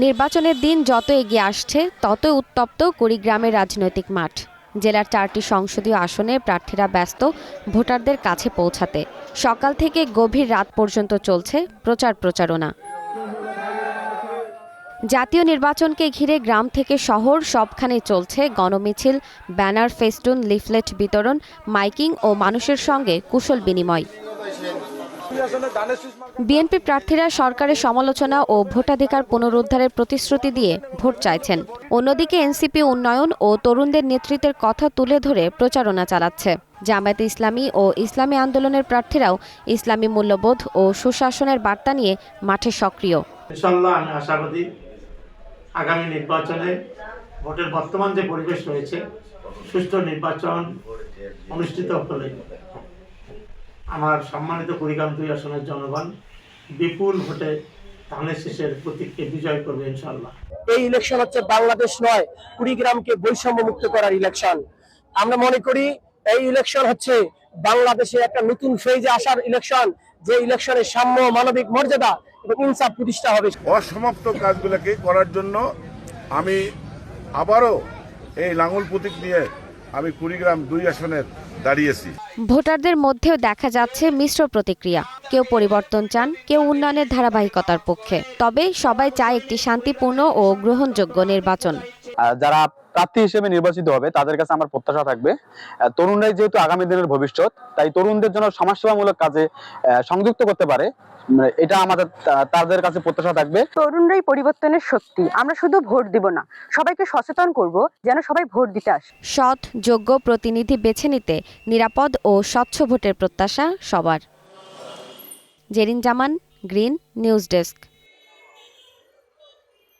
নির্বাচনের দিন যত এগিয়ে আসছে ততই উত্তপ্ত কুড়িগ্রামের রাজনৈতিক মাঠ। জেলার 4টি সংসদীয় আসনে প্রার্থীরা ব্যস্ত ভোটারদের কাছে পৌঁছাতে। সকাল থেকে গভীর রাত পর্যন্ত চলছে প্রচারণা। জাতীয় নির্বাচনকে ঘিরে গ্রাম থেকে শহর সবখানেই চলছে গণমিছিল, ব্যানার, ফেস্টুন, লিফলেট বিতরণ, মাইকিং ও মানুষের সঙ্গে কুশল বিনিময়। বিএনপি প্রার্থীরা সরকারের সমালোচনা ও ভোটাধিকার পুনরুদ্ধারের প্রতিশ্রুতি দিয়ে ভোট চাইছেন। অন্যদিকে এনসিপি উন্নয়ন ও তরুণদের নেতৃত্বের কথা তুলে ধরে প্রচারণা চালাচ্ছে। জামায়াতে ইসলামী ও ইসলামী আন্দোলনের প্রার্থীরাও ইসলামী মূল্যবোধ ও সুশাসনের বার্তা নিয়ে মাঠে সক্রিয়। ইনশাআল্লাহ আমি আশাবাদী আগামী নির্বাচনে ভোটের বর্তমান যে পরিবেশ রয়েছে সুষ্ঠু নির্বাচন অনুষ্ঠিত হলে আমার সম্মানিত কুড়িগ্রাম 2 আসনের জনগণ বিপুল ভোটে ধানের শীষের প্রতীককে বিজয় করবে ইনশাআল্লাহ। এই ইলেকশন হচ্ছে বাংলাদেশ নয়, কুড়িগ্রামকে বৈষম্য মুক্ত করার ইলেকশন। আমরা মনে করি এই ইলেকশন হচ্ছে বাংলাদেশে একটা নতুন ফেজে আসার ইলেকশন, যে ইলেকশনে সাম্য, মানবিক মর্যাদা এবং ইনসাফ প্রতিষ্ঠা হবে। অসমাপ্ত কাজগুলোকে করার জন্য আমি আবারও এই লাঙ্গল প্রতীক নিয়ে আমি কুড়িগ্রাম 2 আসনের দাঁড়িয়েছি। ভোটারদের মধ্যেও দেখা যাচ্ছে মিশ্র প্রতিক্রিয়া। কেউ পরিবর্তন চান, কেউ উন্নয়নের ধারাবাহিকতার পক্ষে। তবে সবাই চায় একটি শান্তিপূর্ণ ও গ্রহণযোগ্য নির্বাচন। যারা প্রার্থী হিসেবে নির্বাচিত হবে তাদের কাছে আমার প্রত্যাশা থাকবে তরুণরাই যেহেতু আগামী দিনের ভবিষ্যৎ, তাই তরুণদের জন্য সমাজসেবামূলক কাজে সংযুক্ত করতে পারে, এটা আমাদের তাদের কাছে প্রত্যাশা থাকবে। তরুণরাই পরিবর্তনের শক্তি। আমরা শুধু ভোট দিব না, সবাইকে সচেতন করব যেন সবাই ভোট দিতে আসে। সৎ, যোগ্য প্রতিনিধি বেছে নিতে নিরাপদ ও স্বচ্ছ ভোটের প্রত্যাশা সবার। জেরিন জামান, গ্রিন নিউজ ডেস্ক।